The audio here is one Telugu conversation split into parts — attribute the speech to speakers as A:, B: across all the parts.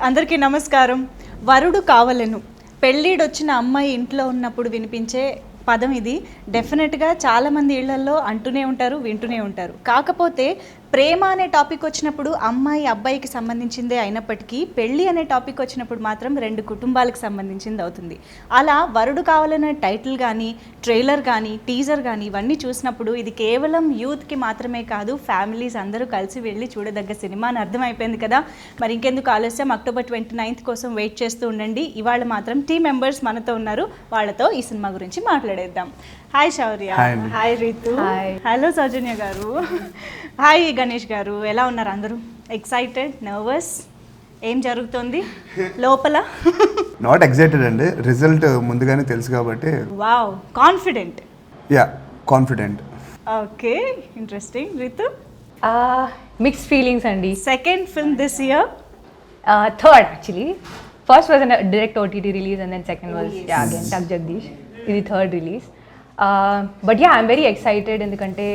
A: అందరికీ నమస్కారం. వరుడు కావలెను, పెళ్ళిడొచ్చిన అమ్మాయి ఇంట్లో ఉన్నప్పుడు వినిపించే పదం ఇది. డెఫినెట్గా చాలామంది ఇళ్లల్లో అంటూనే ఉంటారు, వింటూనే ఉంటారు. కాకపోతే ప్రేమ అనే టాపిక్ వచ్చినప్పుడు అమ్మాయి అబ్బాయికి సంబంధించిందే అయినప్పటికీ పెళ్ళి అనే టాపిక్ వచ్చినప్పుడు మాత్రం రెండు కుటుంబాలకు సంబంధించింది అవుతుంది. అలా వరుడు కావాలనే టైటిల్ కానీ, ట్రైలర్ కానీ, టీజర్ కానీ ఇవన్నీ చూసినప్పుడు ఇది కేవలం యూత్కి మాత్రమే కాదు, ఫ్యామిలీస్ అందరూ కలిసి వెళ్ళి చూడదగ్గ సినిమా అని అర్థమైపోయింది కదా. మరి ఇంకెందుకు ఆలస్యం, October 29th కోసం వెయిట్ చేస్తూ ఉండండి. ఇవాళ మాత్రం టీమ్ మెంబర్స్ మనతో ఉన్నారు, వాళ్ళతో ఈ సినిమా గురించి మాట్లాడేద్దాం. హాయ్ శౌర్య. హాయ్ రీతు. హలో సౌజన్య గారు. హాయ్ గణేష్ గారు. ఎలా ఉన్నారు అందరూ? Excited, nervous? ఏం జరుగుతుంది లోపల?
B: నాట్ ఎక్సైటెడ్ అండి, రిజల్ట్ ముందుగానే తెలుసు కాబట్టి.
A: Wow, confident.
B: Yeah, confident.
A: Okay, interesting. Ritu?
C: Mixed feelings అండి.
A: Second film this year?
C: Third actually. First was a direct OTT release and then second was again Tag Jagdish. ఇది third release. But yeah, I'm very excited ఎందుకంటే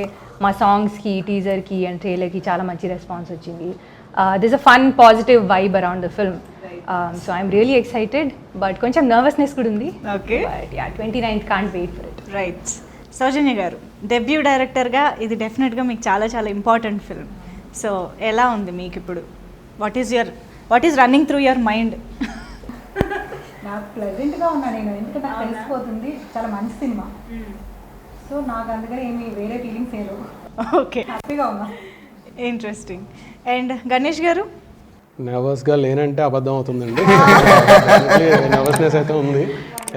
C: మా సాంగ్స్కి, టీజర్కి అండ్ ట్రైలర్కి చాలా మంచి రెస్పాన్స్ వచ్చింది. This a fun positive vibe around the film. So I'm really excited, but కొంచెం నర్వస్నెస్ కూడా ఉంది.
A: Okay,
C: but yeah, 29th can't wait for it.
A: Right. Soujanya garu, debut డైరెక్టర్గా ఇది డెఫినెట్గా మీకు చాలా చాలా ఇంపార్టెంట్ ఫిల్మ్. సో ఎలా ఉంది మీకు ఇప్పుడు? What is running through your mind?
D: నాకు ప్లెజెంట్గా ఉన్నా నేను, ఎందుకంటే నాకు తెలిసిపోతుంది చాలా మంచి సినిమా. సో నాకు అందుకని ఏమి వేరే ఫీలింగ్స్ ఏదో.
A: ఓకే,
D: హ్యాపీగా ఉన్నా.
A: ఇంట్రెస్టింగ్. అండ్ గణేష్ గారు?
E: నర్వస్గా లేనంటే అబద్ధం అవుతుందండి. నర్వస్నెస్ అయితే ఉంది,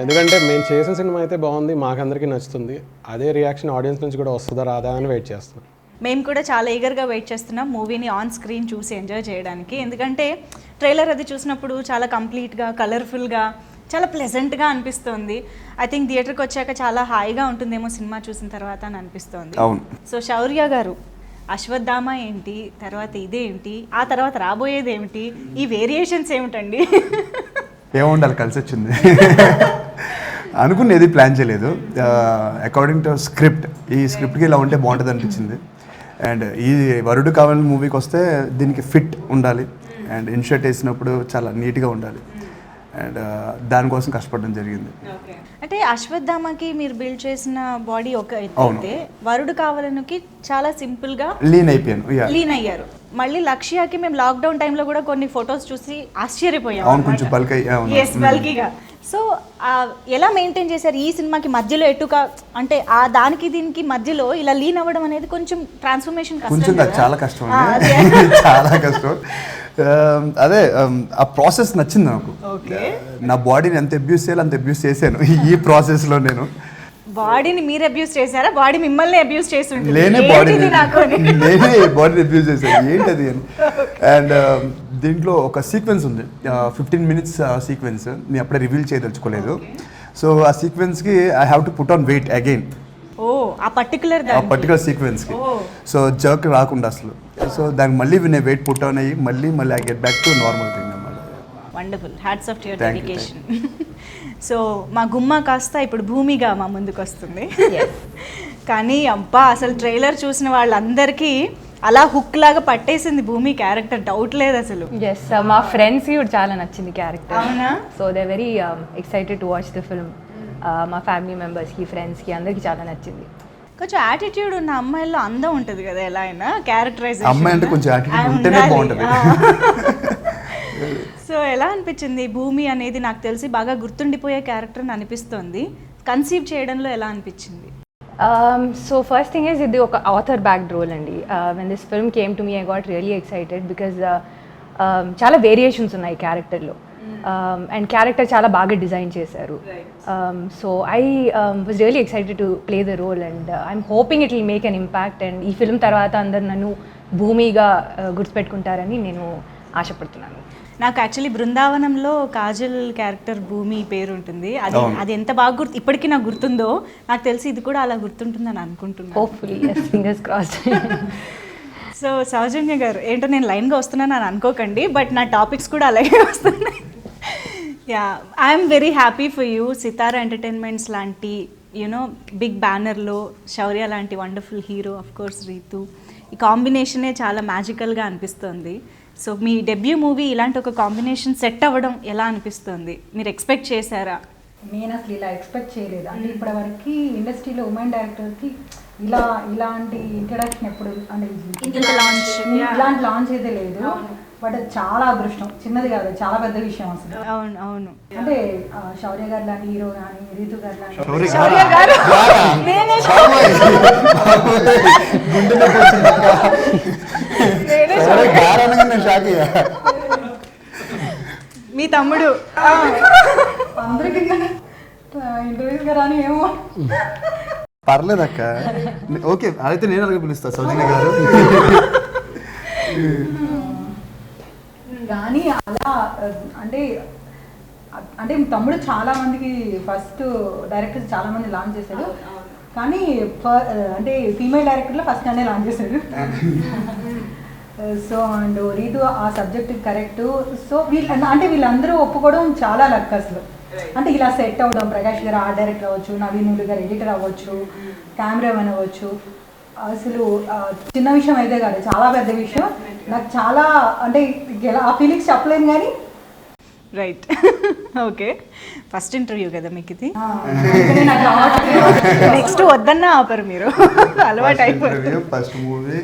E: ఎందుకంటే మేము చేసిన సినిమా అయితే బాగుంది, మాకందరికీ నచ్చుతుంది. అదే రియాక్షన్ ఆడియన్స్ నుంచి కూడా వస్తుందా రాదా అని వెయిట్ చేస్తున్నాం.
A: మేము కూడా చాలా ఈగర్గా వెయిట్ చేస్తున్నాం మూవీని ఆన్ స్క్రీన్ చూసి ఎంజాయ్ చేయడానికి. ఎందుకంటే ట్రైలర్ అది చూసినప్పుడు చాలా కంప్లీట్గా, కలర్ఫుల్గా, చాలా ప్లెజెంట్గా అనిపిస్తుంది. ఐ థింక్ థియేటర్కి వచ్చాక చాలా హాయిగా ఉంటుందేమో సినిమా చూసిన తర్వాత అని అనిపిస్తుంది. సో శౌర్య గారు, అశ్వత్థామ ఏంటి, తర్వాత ఇదేంటి, ఆ తర్వాత రాబోయేది ఏమిటి, ఈ వేరియేషన్స్ ఏమిటండి?
B: ఏముండాలి, కలిసి వచ్చింది. అనుకునేది ప్లాన్ చేయలేదు. అకార్డింగ్ టు స్క్రిప్ట్, ఈ స్క్రిప్ట్కి ఇలా ఉంటే బాగుంటుంది అనిపించింది. అండ్ ఈ వరుడు కావాలని మూవీకి వస్తే దీనికి ఫిట్ ఉండాలి అండ్ ఇన్షర్ట్ వేసినప్పుడు చాలా నీట్గా ఉండాలి. అండ్ దానికోసం కష్టపడడం జరిగింది.
A: అంటే అశ్వత్థామకి మీరు బిల్డ్ చేసిన బాడీ ఒక అయితే, వరుడు కావాలనికి చాలా సింపుల్గా
B: లీన్ అయిపోయాను.
A: లీన్ అయ్యారు. మళ్ళీ లక్ష్యాకి మేము లాక్డౌన్ టైంలో కూడా కొన్ని ఫొటోస్ చూసి ఆశ్చర్యపోయాం.
B: అవును, కొంచెం
A: బల్కీగా. సో ఎలా మెయింటైన్ చేశారు ఈ సినిమాకి మధ్యలో? అంటే ఆ దానికి దీనికి మధ్యలో ఇలా లీన్ అవ్వడం అనేది కొంచెం ట్రాన్స్ఫర్మేషన్
B: కొంచెం చాలా కష్టం అండి. చాలా కష్టం. అదే ఆ ప్రాసెస్ నచ్చింది నాకు. నా బాడీని ఎంత అబ్యూస్ చేయాలి అంత అబ్యూస్ చేశాను ఈ ప్రాసెస్లో. నేను
A: బాడీని మీరు అబ్యూస్ చేశారా, బాడీ మిమ్మల్ని అబ్యూస్ చేసి ఉంటుంది?
B: నేనే బాడీని అబ్యూస్ చేశాను, ఏంటది అని. అండ్ దీంట్లో ఒక సీక్వెన్స్ ఉంది, 15 minutes సీక్వెన్స్. నేను అప్పుడే రివీల్ చేయదలుచుకోలేదు. సో ఆ సీక్వెన్స్కి I have to put on weight again.
A: ఆ పర్టికులర్
B: సీక్వెన్స్కి. సో జర్క్ రాకుండా అసలు. సో దానికి మళ్ళీ నేను వెయిట్ పుట్ ఆన్ అయ్యి మళ్ళీ I get back to normal thing అన్నమాట.
A: Wonderful, hats off to your dedication. So మా గుమ్మ కాస్త ఇప్పుడు భూమిగా మా ముందుకు వస్తుంది. కానీ అబ్బా, అసలు ట్రైలర్ చూసిన వాళ్ళందరికీ అలా హుక్ లాగా పట్టేసింది భూమి క్యారెక్టర్, డౌట్ లేదు అసలు.
C: ఎస్, మా ఫ్రెండ్స్కి కూడా చాలా నచ్చింది క్యారెక్టర్.
A: అవునా?
C: So they very excited to watch the film. మా ఫ్యామిలీ మెంబర్స్కి, ఫ్రెండ్స్కి అందరికీ చాలా నచ్చింది.
A: కొంచెం యాటిట్యూడ్ ఉన్న అమ్మాయిల్లో అందం ఉంటుంది కదా, ఎలా అయినా క్యారెక్టరైజేషన్.
B: అమ్మాయి అంటే కొంచెం యాటిట్యూడ్ ఉంటేనే బాగుంటుంది.
A: సో ఎలా అనిపించింది భూమి అనేది? నాకు తెలిసి బాగా గుర్తుండిపోయే క్యారెక్టర్ అని అనిపిస్తుంది. కన్సీవ్ చేయడంలో ఎలా అనిపించింది?
C: సో ఫస్ట్ థింగ్ ఈజ్ ఇది ఒక ఆథర్ బ్యాక్డ్ రోల్ అండి. When this film came to me I got really excited because చాలా వేరియేషన్స్ ఉన్నాయి క్యారెక్టర్లో. అండ్ క్యారెక్టర్ చాలా బాగా డిజైన్ చేశారు. So I was really excited to play the role and I'm hoping it will make an impact. And ఈ ఫిల్మ్ తర్వాత అందరు నన్ను భూమిగా గుర్తుపెట్టుకుంటారని నేను ఆశపడుతున్నాను.
A: నాకు యాక్చువల్లీ బృందావనంలో కాజల్ క్యారెక్టర్ భూమి పేరు ఉంటుంది. అది ఎంత బాగా ఇప్పటికీ నాకు గుర్తుందో, నాకు తెలిసి ఇది కూడా అలా గుర్తుంటుందని అనుకుంటున్నాను.
C: Hopefully, yes, fingers crossed.
A: So Soujanya garu, ఏంటో నేను లైన్గా వస్తున్నాను అని అనుకోకండి, బట్ నా టాపిక్స్ కూడా అలాగే వస్తున్నాయి. Yeah, I'm very happy for you. Sitara entertainments లాంటి బిగ్ బ్యానర్లో శౌర్య లాంటి wonderful hero, of course Ritu, ఈ కాంబినేషనే చాలా మ్యాజికల్గా అనిపిస్తుంది. సో మీ డెబ్యూ మూవీ ఇలాంటి ఒక కాంబినేషన్ సెట్ అవ్వడం ఎలా అనిపిస్తుంది? మీరు ఎక్స్పెక్ట్ చేశారా?
D: నేను అసలు ఇలా ఎక్స్పెక్ట్ చేయలేదు. అంటే ఇప్పటివరకు ఇండస్ట్రీలో ఉమెన్ డైరెక్టర్కి ఇలాంటి ఇంట్రడక్షన్ ఎప్పుడు అంటే ఇలాంటి లాంచ్ అయితే లేదు. బట్ అది చాలా అదృష్టం, చిన్నది కాదు, చాలా పెద్ద విషయం అసలు.
A: అవును అవును.
D: అంటే శౌర్య గారు లాంటి హీరో కానీ, రీతు గారు లాంటి
A: మీ తమ్ముడు
D: అందరికీ ఇంటర్వ్యూస్ గారు అని ఏమో
B: పర్లేదు అక్క, ఓకే అయితే నేను అలాగే పిలుస్తా సౌజన్య గారు.
D: కానీ అలా అంటే అంటే తమ్ముడు చాలా మందికి ఫస్ట్ డైరెక్టర్స్ చాలా మంది లాంచ్ చేశాడు, కానీ అంటే ఫీమేల్ డైరెక్టర్లో ఫస్ట్ అనే లాంచ్ చేశాడు. సో అండ్ రీతు ఆ సబ్జెక్ట్ కరెక్ట్. సో వీళ్ళందరూ ఒప్పుకోవడం చాలా లక్ అసలు. అంటే ఇలా సెట్ అవ్వడం, ప్రకాష్ గారు ఆర్ట్ డైరెక్టర్ అవ్వచ్చు, నవీనుడు గారు ఎడిటర్ అవ్వచ్చు, కెమెరామెన్ అవ్వచ్చు, అసలు చిన్న విషయం అయితే కాదు, చాలా పెద్ద విషయం. నాకు చాలా అంటే ఆ ఫీలింగ్స్ చెప్పలేను కానీ.
A: రైట్. ఓకే, ఫస్ట్ ఇంటర్వ్యూ కదా మీకు ఇది. నెక్స్ట్ వద్దన్నా ఆపరు మీరు, అలవాటు అయిపోతుంది.
B: First movie.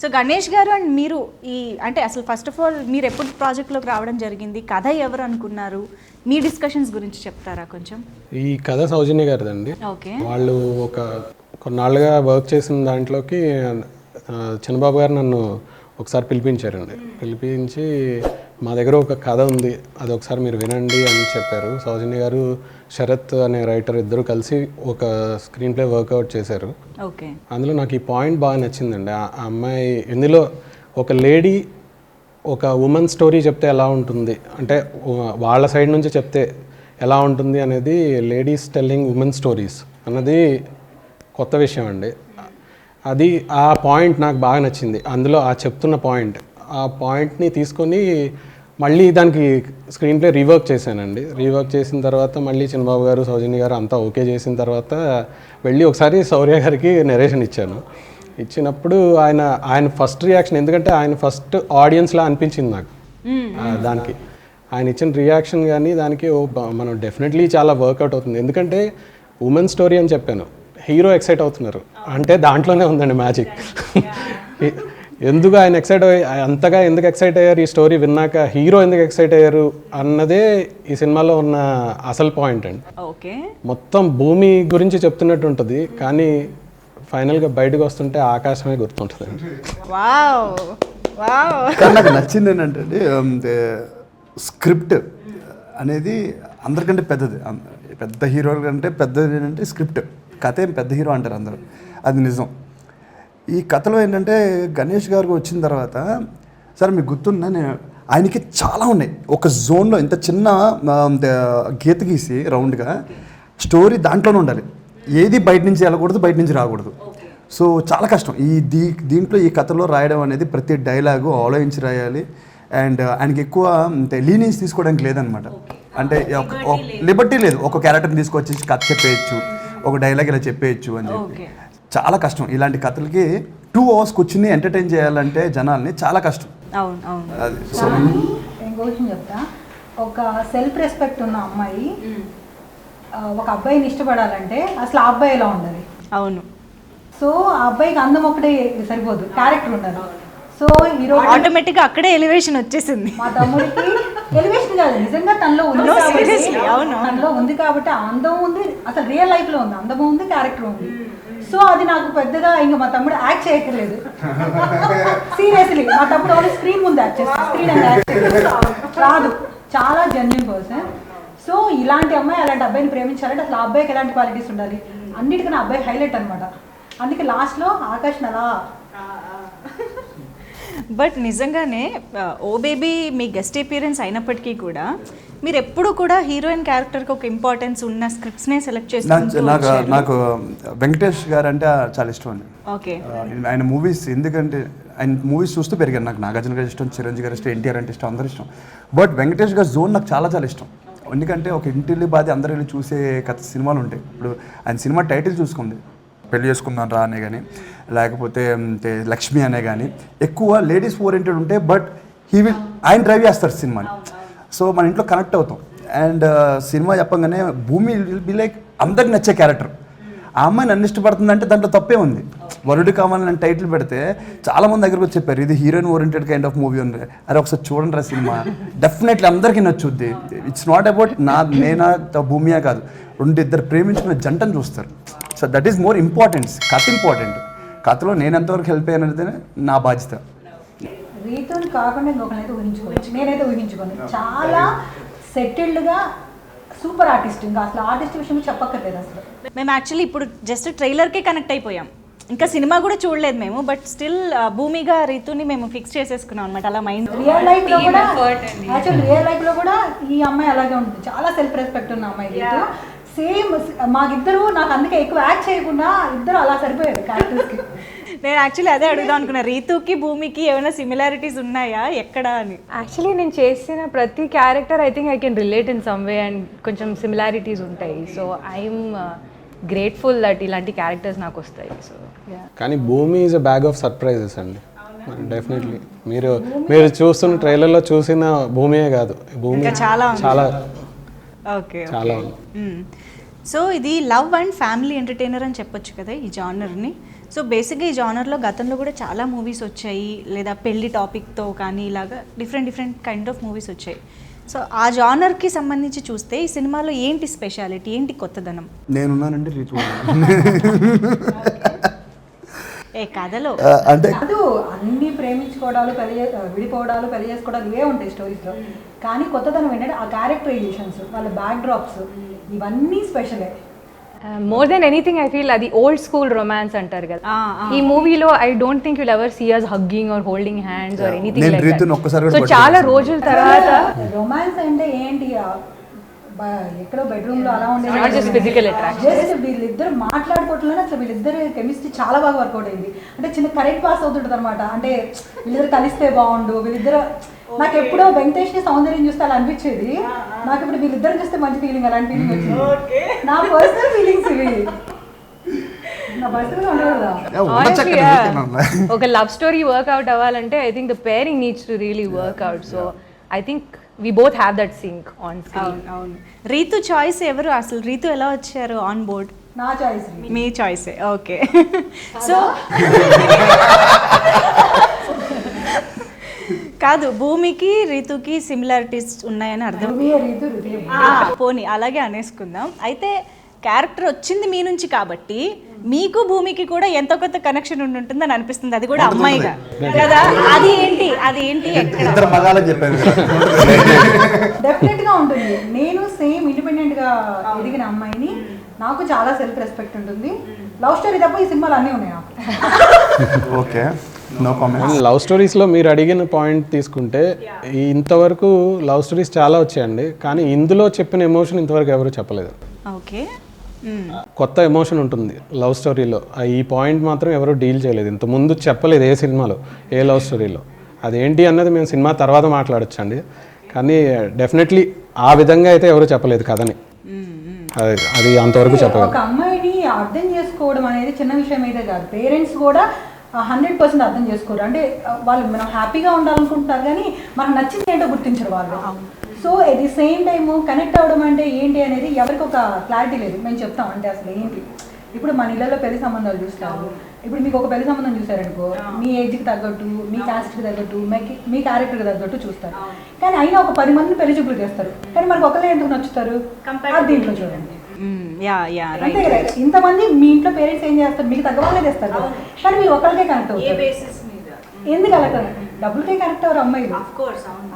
A: సో గణేష్ గారు అండ్ మీరు అంటే అసలు ఫస్ట్ ఆఫ్ ఆల్ మీరు ఎప్పుడు ప్రాజెక్ట్లోకి రావడం జరిగింది? కథ ఎవరు అనుకున్నారు? మీ డిస్కషన్స్ గురించి చెప్తారా కొంచెం?
E: ఈ కథ సౌజన్య గారిదండి.
A: ఓకే.
E: వాళ్ళు కొన్నాళ్ళుగా వర్క్ చేసిన దాంట్లోకి చిన్నబాబు గారు నన్ను ఒకసారి పిలిపించారండి. పిలిపించి మా దగ్గర ఒక కథ ఉంది, అది ఒకసారి మీరు వినండి అని చెప్పారు. సౌజన్య గారు, శరత్ అనే రైటర్ ఇద్దరు కలిసి ఒక స్క్రీన్ ప్లే వర్కౌట్ చేశారు.
A: ఓకే.
E: అందులో నాకు ఈ పాయింట్ బాగా నచ్చిందండి. ఆ అమ్మాయి ఇందులో ఒక లేడీ ఒక ఉమెన్ స్టోరీ చెప్తే ఎలా ఉంటుంది, అంటే వాళ్ళ సైడ్ నుంచి చెప్తే ఎలా ఉంటుంది అనేది, లేడీస్ టెల్లింగ్ ఉమెన్ స్టోరీస్ అన్నది కొత్త విషయం అండి. అది ఆ పాయింట్ నాకు బాగా నచ్చింది. అందులో ఆ చెప్తున్న పాయింట్, ఆ పాయింట్ని తీసుకొని మళ్ళీ దానికి స్క్రీన్ ప్లే రీవర్క్ చేశానండి. రీవర్క్ చేసిన తర్వాత మళ్ళీ చిన్నబాబు గారు, సౌజన్య గారు అంతా ఓకే చేసిన తర్వాత వెళ్ళి ఒకసారి శౌర్య గారికి నెరేషన్ ఇచ్చాను. ఇచ్చినప్పుడు ఆయన ఫస్ట్ రియాక్షన్, ఎందుకంటే ఆయన ఫస్ట్ ఆడియన్స్లా అనిపించింది నాకు. దానికి ఆయన ఇచ్చిన రియాక్షన్ కానీ దానికి మనం డెఫినెట్లీ చాలా వర్కౌట్ అవుతుంది. ఎందుకంటే ఉమెన్ స్టోరీ అని చెప్పాను, హీరో ఎక్సైట్ అవుతున్నారు అంటే దాంట్లోనే ఉందండి మ్యాజిక్. ఎందుకు ఆయన అంతగా ఎందుకు ఎక్సైట్ అయ్యారు ఈ స్టోరీ విన్నాక, హీరో ఎందుకు ఎక్సైట్ అయ్యారు అన్నదే ఈ సినిమాలో ఉన్న అసలు పాయింట్ అండి.
A: ఓకే.
E: మొత్తం భూమి గురించి చెప్తున్నట్టు ఉంటుంది, కానీ ఫైనల్గా బయటకు వస్తుంటే ఆకాశమే గుర్తుంటుంది.
A: Wow wow.
B: కానీ నాకు నచ్చింది ఏంటంటే స్క్రిప్ట్ అనేది అందరికంటే పెద్దది. పెద్ద హీరో కంటే పెద్దది ఏంటంటే స్క్రిప్ట్. కథ ఏం పెద్ద హీరో అంటారు అందరూ, అది నిజం. ఈ కథలో ఏంటంటే గణేష్ గారికి వచ్చిన తర్వాత, సరే మీకు గుర్తున్నా, ఆయనకి చాలా ఉన్నాయి. ఒక జోన్లో ఇంత చిన్న గీత గీసి రౌండ్గా స్టోరీ దాంట్లోనే ఉండాలి, ఏది బయట నుంచి వెళ్ళకూడదు, బయట నుంచి రాకూడదు. సో చాలా కష్టం దీంట్లో ఈ కథలో రాయడం అనేది. ప్రతి డైలాగు ఆలోచించి రాయాలి. అండ్ ఆయనకి ఎక్కువ లీనియన్స్ తీసుకోవడానికి లేదనమాట. అంటే లిబర్టీ లేదు, ఒక క్యారెక్టర్ని తీసుకొచ్చి కథ చెప్పేయచ్చు, ఒక డైలాగ్ ఇలా చెప్పేయచ్చు అని చెప్పి. చాలా కష్టం ఇలాంటి కథలకి. 2 hours కూర్చుని ఎంటర్టైన్ చేయాలంటే జనాల్ని చాలా కష్టం.
A: అవును అవును.
B: అది
D: ఇంకో విషయం చెప్తా, ఒక సెల్ఫ్ రెస్పెక్ట్ ఉన్న అమ్మాయి ఒక అబ్బాయిని ఇష్టపడాలంటే అసలు ఆ అబ్బాయి ఎలా ఉండాలి?
A: అవును.
D: సో ఆ అబ్బాయికి అందం ఒకటే సరిపోదు, క్యారెక్టర్ ఉండాలి. సో హీరో
A: ఆటోమేటిక్గా అక్కడే ఎలివేషన్ వచ్చేసింది.
D: మా తమ్ముడికి ఎలివేషన్ కాదు, నిజంగా తనలో ఉంది. తనలో ఉంది కాబట్టి అందం ఉంది, అసలు రియల్ లైఫ్ లో ఉంది, అందం ఉంది, క్యారెక్టర్ ఉంది. సో అది నాకు పెద్దగా ఇంకా మా తమ్ముడు యాక్ట్ చేయక్కర్లేదు. సీరియస్లీ మా తమ్ముడు ఓన్లీ స్క్రీన్ ముందు యాక్ట్ చేస్తాడు, స్క్రీన్ అండ్ యాక్ట్ రాదు. చాలా జెన్యూన్ పర్సన్. సో ఇలాంటి అమ్మాయి అలాంటి అబ్బాయిని ప్రేమించాలంటే అసలు ఆ అబ్బాయికి ఎలాంటి క్వాలిటీస్ ఉండాలి, అన్నిటికన్నా అబ్బాయి హైలైట్ అనమాట. అందుకే లాస్ట్లో ఆకాష్ అలా.
A: బట్ నిజంగానే ఓ బేబీ మీ గెస్ట్ అపీరెన్స్ అయినప్పటికీ కూడా మీరు ఎప్పుడు కూడా హీరోయిన్ క్యారెక్టర్కి ఒక ఇంపార్టెన్స్ ఉన్న స్క్రిప్ట్స్నే సెలెక్ట్ చేస్తారు.
B: నాకు వెంకటేష్ గారు అంటే చాలా ఇష్టం అండి.
A: ఓకే.
B: ఆయన మూవీస్, ఎందుకంటే ఆయన మూవీస్ చూస్తూ పెరిగాను. నాకు నాగార్జున గారు ఇష్టం, చిరంజీవి గారు ఇష్టం, ఎన్టీఆర్ అంటే ఇష్టం, అందరూ ఇష్టం. బట్ వెంకటేష్ గారి జోన్ నాకు చాలా చాలా ఇష్టం. ఎందుకంటే ఒక ఇంటిల్లి బాధ అందరూ వెళ్ళి చూసే సినిమాలు ఉంటాయి. ఇప్పుడు ఆయన సినిమా టైటిల్ చూసుకుంది, పెళ్లి చేసుకుందాం రా అనే కానీ, లేకపోతే లక్ష్మి అనే కానీ, ఎక్కువ లేడీస్ ఓరియంటెడ్ ఉంటే బట్ ఆయన డ్రైవ్ చేస్తారు సినిమాని. సో మన ఇంట్లో కనెక్ట్ అవుతాం. అండ్ సినిమా చెప్పగానే భూమి విల్ బి లైక్ అందరికి నచ్చే క్యారెక్టర్. ఆ అమ్మాయి నన్ను ఇష్టపడుతుందంటే దాంట్లో తప్పే ఉంది. వరుడు కావాలని టైటిల్ పెడితే చాలామంది దగ్గరకు వచ్చి చెప్పారు ఇది heroine oriented kind of movie ఉంది. అరే ఒకసారి చూడండి రా సినిమా, డెఫినెట్లీ అందరికీ నచ్చుద్ది. ఇట్స్ నాట్ అబౌట్ నేనా భూమియా కాదు, ఇద్దరు ప్రేమించుకున్న జంటను చూస్తారు. So that is more important. కథ ఇంపార్టెంట్. కథలో నేను ఎంతవరకు హెల్ప్ అయ్యాను అనేది నా బాధ్యత.
D: రీతుని కాకుండా ఇంకొకనైతే ఊహించుకోవచ్చు. నేనైతే ఊహించుకోను. చాలా సెటిల్డ్గా సూపర్ ఆర్టిస్ట్. ఇంకా అసలు ఆర్టిస్ట్ విషయం చెప్పక్కర్లేదు అసలు.
A: మేము యాక్చువల్లీ ఇప్పుడు జస్ట్ ట్రైలర్కే కనెక్ట్ అయిపోయాం, ఇంకా సినిమా కూడా చూడలేదు మేము. బట్ స్టిల్ భూమిగా రీతుని మేము ఫిక్స్ చేసేసుకున్నాం అనమాట. అలా మైండ్
D: రియల్ లైఫ్లో కూడా యాక్చువల్ రియల్ లైఫ్లో కూడా ఈ అమ్మాయి అలాగే ఉంటుంది. చాలా సెల్ఫ్ రెస్పెక్ట్ ఉన్న అమ్మాయి రీతు. సేమ్ మాకిద్దరు, నాకు అందుకే ఎక్కువ యాక్ట్ చేయకుండా ఇద్దరు అలా సరిపోయారు క్యారెక్టర్స్కి.
A: నేను యాక్చువల్లీ అదే అడుగుదాం అనుకున్నా, రీతుకి భూమికి ఏమైనా సిమిలారిటీస్ ఉన్నాయా ఎక్కడ అని.
C: యాక్చువల్లీ నేను చేసిన ప్రతి character I think I can relate in some way and కొంచెం సిమిలారిటీస్ ఉంటాయి. సో ఐఎమ్ గ్రేట్ఫుల్ దట్ ఇలాంటి క్యారెక్టర్స్ నాకు వస్తాయి. సో
E: కానీ భూమి is a bag of surprises అండి. డెఫినెట్లీ మీరు చూస్తున్న ట్రైలర్లో చూసిన భూమియే కాదు, భూమి చాలా
A: ఓకే
E: చాలా.
A: సో ఇది లవ్ అండ్ ఫ్యామిలీ ఎంటర్టైనర్ అని చెప్పొచ్చు కదా ఈ జానర్ని. సో బేసిక్గా ఈ జానర్లో గతంలో కూడా చాలా మూవీస్ వచ్చాయి, లేదా పెళ్లి టాపిక్తో కానీ ఇలాగా డిఫరెంట్ కైండ్ ఆఫ్ మూవీస్ వచ్చాయి. సో ఆ జానర్కి సంబంధించి చూస్తే ఈ సినిమాలో ఏంటి స్పెషాలిటీ, ఏంటి కొత్తదనం?
B: నేనున్నానండి రీతు
A: ఏ కథలో
B: అంటే
D: కాదు, అన్ని ప్రేమించుకోవడాలు, విడిపోవడాలు, పెళ్లి చేసుకోవడాలు ఇవే ఉంటాయి స్టోరీస్లో. కానీ కొత్తదనం ఏంటంటే ఆ క్యారెక్టరైజేషన్స్, వాళ్ళ బ్యాక్ డ్రాప్స్, ఇవన్నీ స్పెషలే.
C: More than anything I feel అది ఓల్డ్ స్కూల్ రొమాన్స్ అంటారు కదా. ఈ మూవీలో I don't think you'll ever see us hugging or holding hands or anything like that. So చాలా రోజుల తర్వాత
D: రొమాన్స్ అంటే ఏంటి, ఎక్కడో బెడ్రూమ్ లో అలా ఉండేది.
C: Not just physical attraction.
D: Just వీళ్ళిద్దరు మాట్లాడుకోవట్లోనే అసలు వీళ్ళిద్దరు కెమిస్ట్రీ చాలా బాగా వర్కౌట్ అయింది. అంటే చిన్న కరెక్ట్ పాస్ అవుతుంటుంది అనమాట. అంటే వీళ్ళిద్దరు కలిస్తే బాగుండు, వీళ్ళిద్దరు. నాకు ఎప్పుడో వెంకటేష్ ని సౌందర్యం చూస్తే అలా అనిపించేది. నాకు ఇప్పుడు వీళ్ళిద్దరు చూస్తే మంచి ఫీలింగ్, అలాంటి ఫీలింగ్ వచ్చింది. నా పర్సనల్ ఫీలింగ్స్ ఇవి. నా పర్సనల్ ఉండదు కదా.
C: ఒక లవ్ స్టోరీ వర్క్అవుట్ అవ్వాలంటే I think the pairing needs to really work out. So I think we both have that sync on screen.
A: అవును. రీతు చాయిస్ ఎవరు అసలు? రీతు ఎలా వచ్చారు ఆన్ బోర్డ్?
D: నా చాయిస్.
A: మీ చాయిసే. ఓకే. సో కాదు, భూమికి రీతుకి సిమిలారిటీస్ ఉన్నాయని అర్థం. పోనీ అలాగే అనేసుకుందాం. అయితే క్యారెక్టర్ వచ్చింది మీ నుంచి కాబట్టి మీకు భూమికి కూడా ఎంతో కొంత కనెక్షన్ ఉంటుందని అనిపిస్తుంది. అది కూడా అమ్మాయిగా కదా. అది ఏంటి
B: ఇద్దరు మగాలని చెప్పారు.
D: డెఫినెట్ గా ఉంటుంది. నేను సేమ్ ఇండిపెండెంట్ గా ఎదిగిన అమ్మాయిని. నాకు చాలా సెల్ఫ్ రెస్పెక్ట్ ఉంటుంది. లవ్ స్టోరీ తప్ప ఈ సినిమాలు అన్నీ ఉన్నాయి నాకు.
B: Okay, no comments.
E: లవ్ స్టోరీస్లో మీరు అడిగిన పాయింట్ తీసుకుంటే ఇంతవరకు లవ్ స్టోరీస్ చాలా వచ్చాయండి, కానీ ఇందులో చెప్పిన ఎమోషన్ ఇంతవరకు ఎవరు చెప్పలేదు.
A: ఓకే.
E: కొత్త ఎమోషన్ ఉంటుంది లవ్ స్టోరీలో. ఈ పాయింట్ మాత్రం ఎవరు డీల్ చేయలేదు, ఇంతకుముందు చెప్పలేదు ఏ సినిమాలో, ఏ లవ్ స్టోరీలో. అదేంటి అన్నది మేము సినిమా తర్వాత మాట్లాడొచ్చండి, కానీ డెఫినెట్లీ ఆ విధంగా అయితే ఎవరు చెప్పలేదు కథని. అది అంతవరకు చెప్పలేదు.
D: ఒక అమ్మాయిని అర్థం చేసుకోవడం అనేది చిన్న విషయం అయితే కాదు. పేరెంట్స్ కూడా 100% అర్థం చేసుకోరు. అంటే వాళ్ళు మనం హ్యాపీగా ఉండాలనుకుంటున్నారు, కానీ మనకు నచ్చింది ఏంటో గుర్తించరు వాళ్ళు. So at the same time connect అవ్వడం అంటే ఏంటి అనేది ఎవరికి ఒక క్లారిటీ లేదు. మేము చెప్తాం అంటే అసలు ఏంటి. ఇప్పుడు మన ఇళ్ళలో పెళ్లి సంబంధాలు చూస్తారు. ఇప్పుడు మీకు ఒక పెళ్లి సంబంధం చూసారనుకో, మీ ఏజ్కి తగ్గట్టు, మీ కాస్ట్కి తగ్గట్టు, మీ క్యారెక్టర్కి తగ్గట్టు చూస్తారు. కానీ అయినా ఒక 10 మందిని పెళ్లి చూపులు చేస్తారు, కానీ మనకు ఒకళ్ళే ఎందుకు నచ్చుతారు అది దీంట్లో చూడండి. అంతే కదా. ఇంతమంది మీ ఇంట్లో పేరెంట్స్ ఏం చేస్తారు, మీకు తగ్గ వాళ్ళే చేస్తారు కదా, కానీ మీరు ఒకరికే కనెక్ట్ అవుతారు. ఎందుకు అలా డబ్బులకే కనెక్ట్ అవ్వరు అమ్మాయిలు.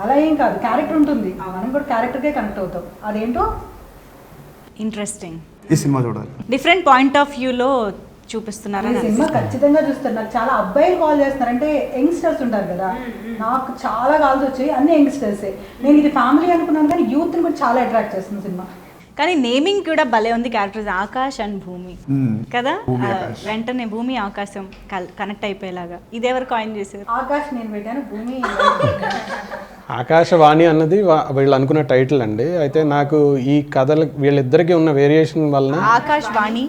D: అలా ఏం కాదు, క్యారెక్టర్ ఉంటుంది. మనం కూడా క్యారెక్టర్కే కనెక్ట్ అవుతాం. అదేంటో
A: ఇంట్రెస్టింగ్.
B: ఈ సినిమా చూడాలి.
A: డిఫరెంట్ పాయింట్ ఆఫ్ వ్యూలో చూపిస్తున్నారు.
D: ఈ సినిమా ఖచ్చితంగా చూస్తారు. నాకు చాలా అబ్బాయిలు కాల్ చేస్తున్నారు. అంటే యంగ్స్టర్స్ ఉంటారు కదా, నాకు చాలా కాల్స్ వచ్చాయి, అన్ని యంగ్స్టర్సే. నేను ఇది ఫ్యామిలీ అనుకున్నాను, కానీ యూత్ని కూడా చాలా అట్రాక్ట్ చేస్తుంది సినిమా.
A: కానీ నేమింగ్ కూడా భలే ఉంది. క్యారెక్టర్స్ ఆకాష్ అండ్ భూమి కదా, వెంటనే భూమి ఆకాశం కనెక్ట్ అయిపోయేలాగా. ఇది ఎవరు కాయిన్ చేశారు?
D: ఆకాష్ నేను పెట్టాను, భూమి
E: ఆకాశవాణి అన్నది వీళ్ళు అనుకున్న టైటిల్ అండి. అయితే నాకు ఈ కథలు వీళ్ళిద్దరికి ఉన్న వేరియేషన్ వలన
A: ఆకాశ్ వాణి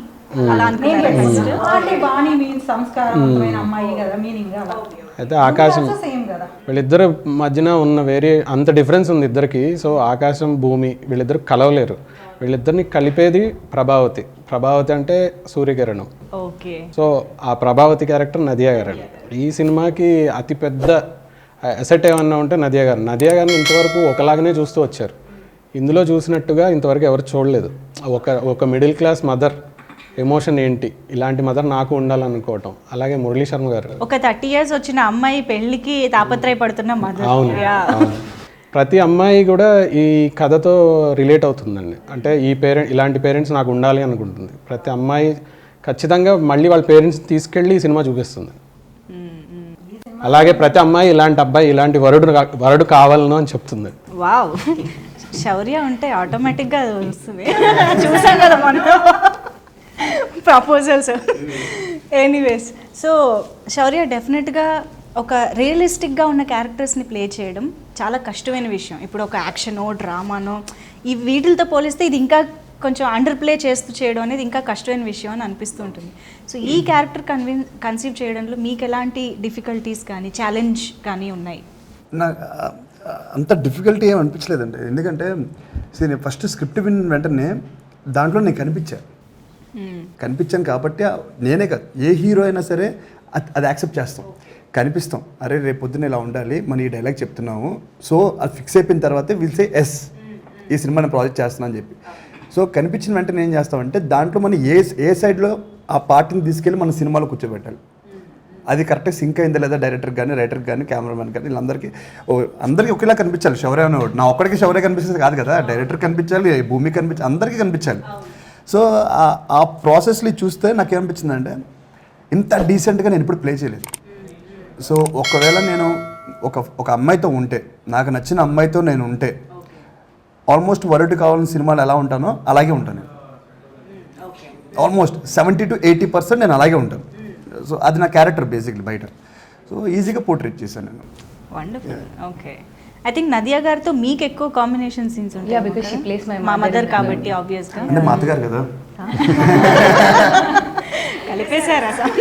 A: అలా అనుకున్నారు.
D: అంటే బాణి మీన్స్ సంస్కారవంతమైన అమ్మాయి కదా, మీనింగ్ అలా.
E: అయితే ఆకాశం
D: సేమ్ కదా.
E: వీళ్ళిద్దరు మధ్యన ఉన్న అంత డిఫరెన్స్ ఉంది ఇద్దరికి. సో ఆకాశం భూమి వీళ్ళిద్దరు కలవలేరు. వీళ్ళిద్దరిని కలిపేది ప్రభావతి. ప్రభావతి అంటే సూర్యకిరణం.
A: ఓకే.
E: సో ఆ ప్రభావతి క్యారెక్టర్ నదియా గారు. ఈ సినిమాకి అతిపెద్ద అసెట్ ఏమన్నా ఉంటే నదియా గారు. నదియా గారిని ఇంతవరకు ఒకలాగానే చూస్తూ వచ్చారు. ఇందులో చూసినట్టుగా ఇంతవరకు ఎవరు చూడలేదు. ఒక మిడిల్ క్లాస్ మదర్ ఎమోషన్ ఏంటి, ఇలాంటి మదర్ నాకు ఉండాలనుకోవటం. అలాగే మురళీ శర్మ గారు
A: ఒక 30 years వచ్చిన అమ్మాయి పెళ్లికి తాపత్రయపడుతున్న మదర్.
E: అవును. ప్రతి అమ్మాయి కూడా ఈ కథతో రిలేట్ అవుతుందండి. అంటే ఇలాంటి పేరెంట్స్ నాకు ఉండాలి అనుకుంటుంది. ప్రతి అమ్మాయి ఖచ్చితంగా మళ్ళీ వాళ్ళ పేరెంట్స్ తీసుకెళ్ళి ఈ సినిమా చూపిస్తుంది. అలాగే ప్రతి అమ్మాయి ఇలాంటి అబ్బాయి, ఇలాంటి వరుడు కావాలను అని చెప్తుంది.
A: వావ్, శౌర్య ఉంటే ఆటోమేటిక్గా వస్తుంది. చూసాం కదా మనం ప్రపోజల్స్. ఎనీవేస్, సో శౌర్య డెఫినెట్గా ఒక రియలిస్టిక్గా ఉన్న క్యారెక్టర్స్ని ప్లే చేయడం చాలా కష్టమైన విషయం. ఇప్పుడు ఒక యాక్షనో డ్రామానో ఈ వీటితో పోలిస్తే ఇది ఇంకా కొంచెం అండర్ ప్లే చేస్తూ చేయడం అనేది ఇంకా కష్టమైన విషయం అని అనిపిస్తూ ఉంటుంది. సో ఈ క్యారెక్టర్ కన్సీవ్ చేయడంలో మీకు ఎలాంటి డిఫికల్టీస్ కానీ ఛాలెంజ్ కానీ ఉన్నాయి?
B: నాకు అంత డిఫికల్టీ ఏం అనిపించలేదండి. ఎందుకంటే నేను ఫస్ట్ స్క్రిప్ట్ విన్న వెంటనే దాంట్లో నేను కనిపించాను కాబట్టి నేనే కాదు, ఏ హీరో అయినా సరే అది యాక్సెప్ట్ చేస్తాం, కనిపిస్తాం. అరే రేపు పొద్దున్న ఇలా ఉండాలి, మనం ఈ డైలాగ్ చెప్తున్నాము, సో అది ఫిక్స్ అయిపోయిన తర్వాతే విల్ సే ఎస్, ఈ సినిమాని ప్రాజెక్ట్ చేస్తున్నా అని చెప్పి. సో కనిపించిన వెంటనే ఏం చేస్తామంటే దాంట్లో మనం ఏ సైడ్లో ఆ పార్ట్ని తీసుకెళ్ళి మన సినిమాలో కూర్చోబెట్టాలి. అది కరెక్ట్గా సింక్ అయిందా లేదా డైరెక్టర్ కానీ, రైటర్ కానీ, కెమెరామెన్ కానీ, వీళ్ళందరికీ ఒకేలా కనిపించాలి. శౌర్య అనేవాడు నా ఒక్కడికి శౌర్య కనిపిస్తుంది కాదు కదా, డైరెక్టర్ కనిపించాలి, భూమి కనిపించాలి, అందరికీ కనిపించాలి. సో ఆ ప్రాసెస్ని చూస్తే నాకేమనిపించిందంటే ఇంత డీసెంట్గా నేను ఇప్పుడు ప్లే చేయలేదు. సో ఒకవేళ నేను ఒక అమ్మాయితో ఉంటే, నాకు నచ్చిన అమ్మాయితో నేను ఉంటే ఆల్మోస్ట్ వరుడు కావాలని సినిమాలు ఎలా ఉంటానో అలాగే ఉంటాను నేను. ఆల్మోస్ట్ 70 to 80% నేను అలాగే ఉంటాను. సో అది నా క్యారెక్టర్ బేసిక్లీ బయట. సో ఈజీగా పోర్ట్రేట్ చేశాను నేను.
A: Wonderful. Okay, I think Nadiya గారితో మీకు ఎక్కువ కాంబినేషన్ సీన్స్ ఉంటాయి.
C: Yeah, because she plays my
A: మా
C: mother
A: మదర్
C: in
A: కాబట్టి ఆబ్వియస్గా
B: అంటే మా అత్తగారు కదా.
A: కలిపేశారు అసలు.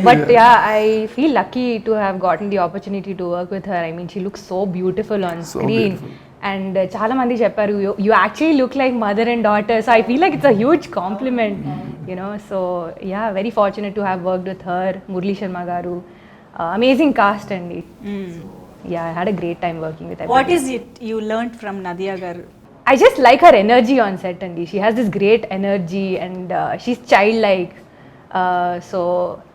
C: But yeah, I feel lucky to have gotten the opportunity to work with her. I mean, she looks so beautiful on screen. And చాలా మంది చెప్పారు, you actually look like mother and daughter. So I feel like it's a huge compliment, you know. So yeah, very fortunate to have worked with her, Murali Sharma garu. Amazing cast andi. Yeah, I had a great time working with her.
A: What is it you learned from Nadiya garu?
C: I just like her energy on set andi. She has this great energy and she's childlike. So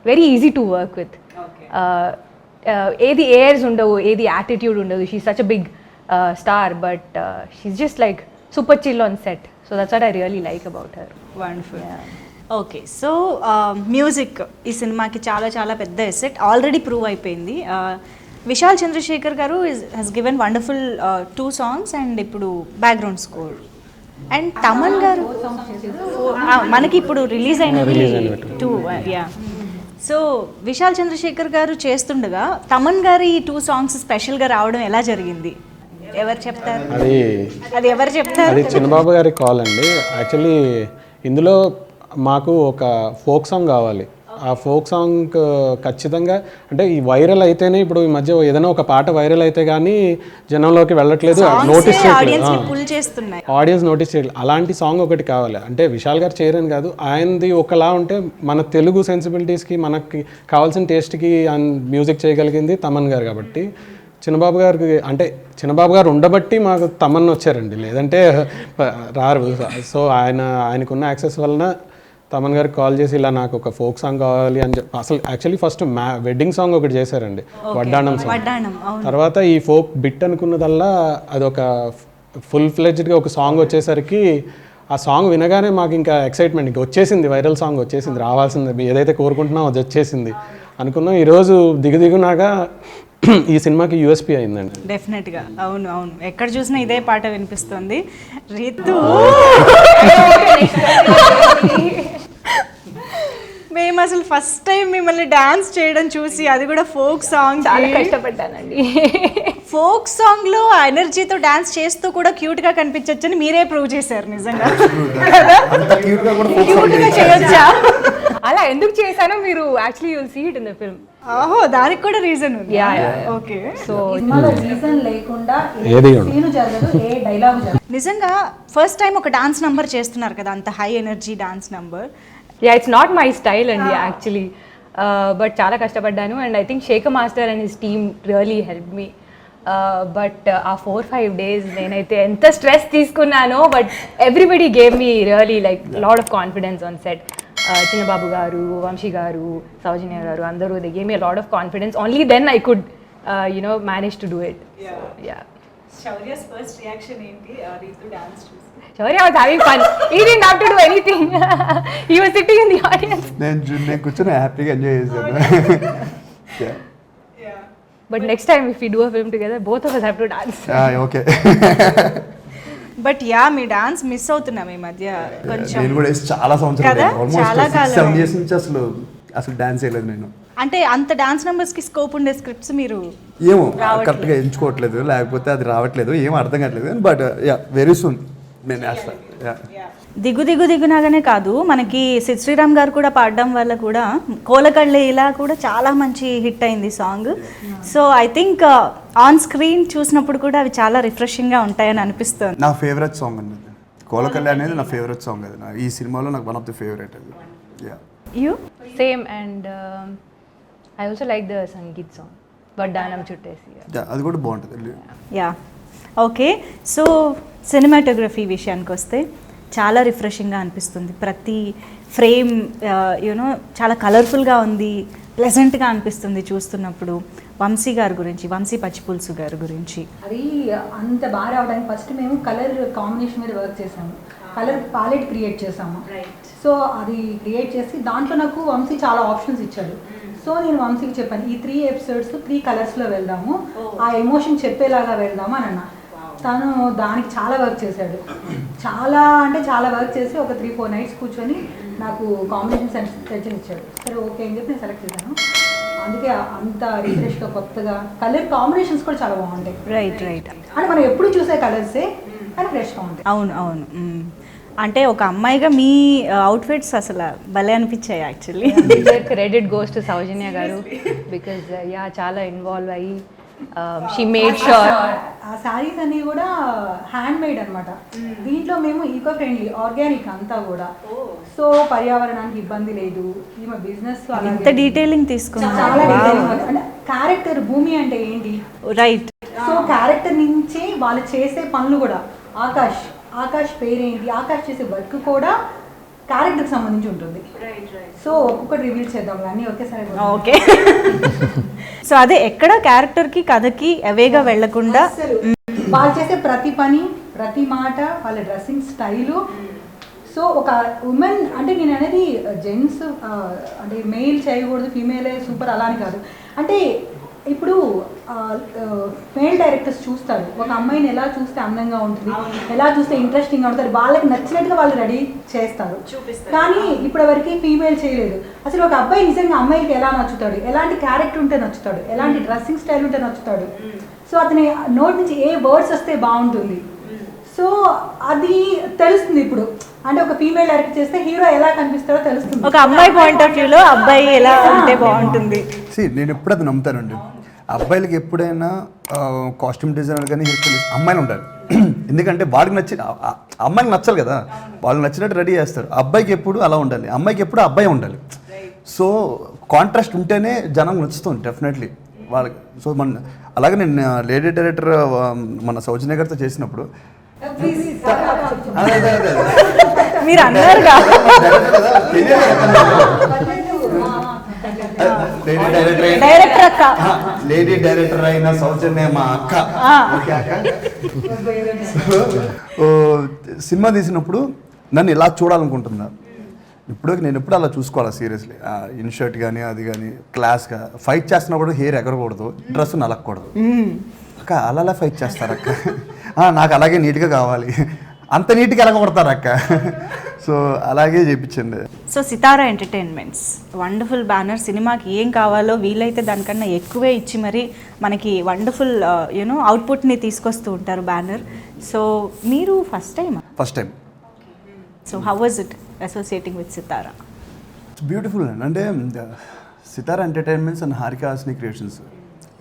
C: very easy to work with.
A: Okay.
C: Edi airs undavu, edi attitude undavu. She's such a big star, but she's just like super chill on set. So that's what I really like about her.
A: Wonderful. Okay, so music ఈ సినిమాకి చాలా చాలా పెద్ద ఎసెట్, ఆల్రెడీ ప్రూవ్ అయిపోయింది. విశాల్ చంద్రశేఖర్ గారు he's given wonderful 2 songs and ఇప్పుడు బ్యాక్గ్రౌండ్ స్కోర్. అండ్ తమన్ గారు మనకి ఇప్పుడు రిలీజ్ అయినవి 2. యా, సో విశాల్ చంద్రశేఖర్ గారు చేస్తుండగా తమన్ గారు ఈ 2 songs స్పెషల్గా రావడం ఎలా జరిగింది? ఎవరు చెప్తారు? అది ఎవరు చెప్తారు?
E: అది చిన్నబాబు గారి కాల్ అండి. యాక్చువల్లీ ఇందులో మాకు ఒక ఫోక్ సాంగ్ కావాలి. ఆ ఫోక్ సాంగ్ ఖచ్చితంగా అంటే ఈ వైరల్ అయితేనే, ఇప్పుడు ఈ మధ్య ఏదైనా ఒక పాట వైరల్ అయితే కానీ జనంలోకి వెళ్ళట్లేదు, నోటీస్ చేయట్లేదు, ఆడియన్స్ నోటీస్ చేయట్లేదు. అలాంటి సాంగ్ ఒకటి కావాలి. అంటే విశాల్ గారు చేయరని కాదు, ఆయనది ఒకలా ఉంటే మన తెలుగు సెన్సిబిలిటీస్కి, మనకి కావాల్సిన టేస్ట్కి మ్యూజిక్ చేయగలిగింది తమన్ గారు. కాబట్టి చిన్నబాబు గారికి, అంటే చిన్నబాబు గారు ఉండబట్టి మాకు తమన్ వచ్చారండి, లేదంటే రారు. సో ఆయనకున్న యాక్సెస్ వలన తమన్ గారికి కాల్ చేసి ఇలా నాకు ఒక ఫోక్ సాంగ్ కావాలి అని చెప్పి, అసలు యాక్చువల్లీ ఫస్ట్ వెడ్డింగ్ సాంగ్ ఒకటి చేశారండి, వడ్డాణం సాంగ్. తర్వాత ఈ ఫోక్ బిట్ అనుకున్నదల్లా అదొక ఫుల్ ఫ్లెడ్జ్డ్గా ఒక సాంగ్ వచ్చేసరికి ఆ సాంగ్ వినగానే మాకు ఇంకా ఎక్సైట్మెంట్ ఇంకా వచ్చేసింది, వైరల్ సాంగ్ వచ్చేసింది, రావాల్సింది, ఏదైతే కోరుకుంటున్నామో అది వచ్చేసింది అనుకున్నాం. ఈరోజు దిగునాగా ఈ సినిమాకి యూఎస్పీ అయిందండి.
A: డెఫినెట్గా, అవును అవును, ఎక్కడ చూసినా ఇదే పాట వినిపిస్తుంది. రితు, మేము అసలు ఫస్ట్ టైం మిమ్మల్ని డాన్స్ చేయడం చూసి, అది కూడా ఫోక్ సాంగ్,
C: చాలా కష్టపడ్డానండి.
A: ఫోక్ సాంగ్ లో ఆ ఎనర్జీతో డాన్స్ చేస్తూ కూడా క్యూట్ గా కనిపించొచ్చని మీరే ప్రూవ్ చేశారు నిజంగా.
B: అంత క్యూట్ గా కూడా folk song
C: Cute గా
B: చేయొచ్చు.
C: చేయొచ్చా? అలా ఎందుకు చేశానో మీరు actually you'll see it in the film.
A: ఓహో, దానికి కూడా రీజన్ ఉంది.
C: Yeah, yeah, yeah.
A: Okay.
C: So
D: సినిమాలో రీజన్ లేకుండా
E: ఏది
D: ఏ
E: ఉండదు.
D: సీను జరగదు, ఏ డైలాగ్ జరగదు.
A: నిజంగా ఫస్ట్ టైం ఒక డాన్స్ నంబర్ చేస్తున్నారు కదా, అంత high energy dance number.
C: Yeah, it's not my style అండి యాక్చువల్లీ, బట్ చాలా కష్టపడ్డాను and I think Shekhar master and his team really help me. But ఆ 4-5 days నేనైతే ఎంత స్ట్రెస్ తీసుకున్నానో, but everybody gave me really like lot of confidence on set. Chinnababu garu, Vamsi garu, Soujanya garu అందరూ they gave me lot of confidence. Only then I could manage to do it. Yeah,
A: Shaurya's first reaction ఏంటి రీతు డాన్స్ చూసి?
C: Shaurya was having fun. He didn't have to do anything. He was sitting in the audience.
B: నేను కూర్చొని హ్యాపీగా ఎంజాయ్ చేశాను.
C: But next time if we do a film together, both of us have to dance.
B: Okay.
A: But yeah, me dance miss అవుతున్నాం ఈ మధ్య కొంచెం.
B: నేను కూడా చాలా సంవత్సరాలు,
A: కదా? చాలా
B: ఆల్మోస్ట్
A: కాలం
B: 6-7 years నుంచి అసలు డాన్స్ చేయలేదు నేను.
A: అంటే అంత డాన్స్ నంబర్స్ కి స్కోప్ ఉండే స్క్రిప్ట్స్ మీరు
B: ఏమో కరెక్ట్గా ఎంచుకోవట్లేదు, లేకపోతే అది రావట్లేదు, ఏం అర్థం కావట్లేదు. బట్ యా, వెరీ సూన్ నేను వేస్తాను.
A: దిగు దిగు దిగునాగానే కాదు, మనకి సిద్ శ్రీరామ్ గారు కూడా పాడడం వల్ల కూడా కోలకళ్ళే ఇలా కూడా చాలా మంచి హిట్ అయింది song. So I think on screen చూసినప్పుడు కూడా అవి చాలా రిఫ్రెషింగ్గా ఉంటాయని అనిపిస్తుంది.
B: నా ఫేవరెట్ సాంగ్ అండి కోలకల్లి అనేది, నా ఫేవరెట్ సాంగ్ అది. ఈ సినిమాలో నాకు వన్ ఆఫ్ ది ఫేవరెట్ అది. Yeah,
A: you?
C: Same, and I also like the Sangeet song, Vaddanam Chuttesi.
B: అది కూడా బాగుంటుంది.
A: Yeah, okay. సో సినిమాటోగ్రఫీ విషయానికి వస్తే చాలా రిఫ్రెషింగ్గా అనిపిస్తుంది. ప్రతి ఫ్రేమ్ యూనో చాలా కలర్ఫుల్గా ఉంది, ప్లెజెంట్గా అనిపిస్తుంది చూస్తున్నప్పుడు. వంశీ గారి గురించి, వంశీ పచ్చిపులుసు గారి గురించి
D: అది అంత బాగా రావడానికి ఫస్ట్ మేము కలర్ కాంబినేషన్ మీద వర్క్ చేసాము, కలర్ ప్యాలెట్ క్రియేట్ చేసాము. సో అది క్రియేట్ చేసి దాంట్లో నాకు వంశీ చాలా ఆప్షన్స్ ఇచ్చాడు. సో నేను వంశీకి చెప్పాను, ఈ 3 episodes 3 కలర్స్లో వెళ్దాము, ఆ ఎమోషన్ చెప్పేలాగా వెళ్దాము అని అన్నా. తను దానికి చాలా వర్క్ చేశాడు, చాలా అంటే చాలా వర్క్ చేసి ఒక 3-4 nights కూర్చొని నాకు కాంబినేషన్ సజెషన్ ఇచ్చాడు. సరే ఓకే అని చెప్పి నేను సెలెక్ట్ చేశాను. అందుకే అంత రిఫ్రెష్గా కొత్తగా కలర్ కాంబినేషన్స్ కూడా చాలా బాగుంటాయి.
A: రైట్.
D: అంటే మనం ఎప్పుడు చూసే కలర్సే కానీ ఫ్రెష్గా ఉంటాయి.
A: అవును. అంటే ఒక అమ్మాయిగా మీ అవుట్ఫిట్స్ అసలు భలే అనిపించాయి actually.
C: Credit goes to Saujanya garu because చాలా ఇన్వాల్వ్ అయ్యి she made sure.
D: ఆ శారీస్ అన్ని కూడా హ్యాండ్ మేడ్ అనమాట. దీంట్లో మేము ఈకో ఫ్రెండ్లీ, ఆర్గానిక్ అంతా కూడా. సో పర్యావరణానికి ఇబ్బంది లేదు. ఈమె బిజినెస్
A: ఇంత డీటెయిలింగ్
D: చాలా
A: తీసుకున్నాను.
D: డీటెయిలింగ్ అంటే క్యారెక్టర్ భూమి అంటే ఏంటి,
A: రైట్.
D: సో క్యారెక్టర్ నుంచి వాళ్ళు చేసే పనులు కూడా, ఆకాష్ పేరేంటి, ఆకాష్ చేసే వర్క్ కూడా క్యారెక్టర్కి సంబంధించి ఉంటుంది. సో ఒక్కొక్కటి రివీల్ చేద్దాం అన్నీ ఒకేసారి.
A: ఓకే. సో అదే ఎక్కడ క్యారెక్టర్కి కథకి అవేగా వెళ్లకుండా
D: అసలు వాళ్ళు చేసే ప్రతి పని, ప్రతి మాట, వాళ్ళ డ్రెస్సింగ్ స్టైలు. సో ఒక ఉమెన్ అంటే నేను అనేది జెంట్స్ అంటే మెయిల్ చేయకూడదు, ఫీమేలే సూపర్ అలా అని కాదు. అంటే ఇప్పుడు మేల్ డైరెక్టర్స్ చూస్తారు ఒక అమ్మాయిని ఎలా చూస్తే అందంగా ఉంటుంది, ఎలా చూస్తే ఇంట్రెస్టింగ్గా ఉంటుంది, వాళ్ళకి నచ్చినట్టుగా వాళ్ళు రెడీ చేస్తారు. కానీ ఇప్పటి వరకు ఫీమేల్ చేయలేదు. అసలు ఒక అబ్బాయి నిజంగా అమ్మాయికి ఎలా నచ్చుతాడు, ఎలాంటి క్యారెక్టర్ ఉంటే నచ్చుతాడు, ఎలాంటి డ్రెస్సింగ్ స్టైల్ ఉంటే నచ్చుతాడు, సో అతని నోట్ నుంచి ఏ వర్డ్స్ వస్తే బాగుంటుంది, సో అది తెలుస్తుంది. ఇప్పుడు అంటే ఒక ఫీమేల్ డైరెక్ట్ చేస్తే హీరో ఎలా కనిపిస్తాడో తెలుస్తుంది.
A: ఒక అమ్మాయి పాయింట్ ఆఫ్ వ్యూలో అబ్బాయి ఎలా ఉంటే బాగుంటుంది.
B: నేను ఎప్పుడు అది నమ్ముతానండి. అబ్బాయిలకి ఎప్పుడైనా కాస్ట్యూమ్ డిజైనర్ కానీ హెయిర్ స్టైలిస్ట్ అమ్మాయిలు ఉండాలి. ఎందుకంటే వాడికి నచ్చిన అమ్మాయికి నచ్చాలి కదా, వాళ్ళకి నచ్చినట్టు రెడీ చేస్తారు. అబ్బాయికి ఎప్పుడు అలా ఉండాలి, అమ్మాయికి ఎప్పుడు అబ్బాయి ఉండాలి. సో కాంట్రాస్ట్ ఉంటేనే జనం నచ్చుతుంది డెఫినెట్లీ వాళ్ళకి. సో అలాగే నేను లేడీ డైరెక్టర్ మన సౌజన్య గారితో చేసినప్పుడు
A: మీరు అన్నారుగా డైరెక్టర్ అక్క,
B: లేడీ డైరెక్టర్ అయిన సౌజన్య మా అక్క. సినిమా తీసినప్పుడు నన్ను ఇలా చూడాలనుకుంటున్నారు. నేను ఎప్పుడు అలా చూసుకోవాలి సీరియస్లీ. ఇన్షర్ట్ కానీ అది కానీ క్లాస్గా ఫైట్ చేస్తున్నా కూడా హెయిర్ ఎగరకూడదు, డ్రెస్ నలగకూడదు. అక్క అలా ఫైట్ చేస్తారు అక్క, నాకు అలాగే నీట్గా కావాలి. అంత నీట్గా ఎలా కొడతారు అక్క. సో అలాగే చేయించండి.
A: సో సితారా ఎంటర్టైన్మెంట్స్ వండర్ఫుల్ బ్యానర్. సినిమాకి ఏం కావాలో వీలైతే దానికన్నా ఎక్కువే ఇచ్చి మరి మనకి వండర్ఫుల్ యూనో అవుట్పుట్ని తీసుకొస్తూ ఉంటారు బ్యానర్. సో మీరు first time?
B: First time.
A: So how was it associating with Sitara?
B: It's beautiful అండి. అంటే Sitara Entertainments and Harika Hasini Creations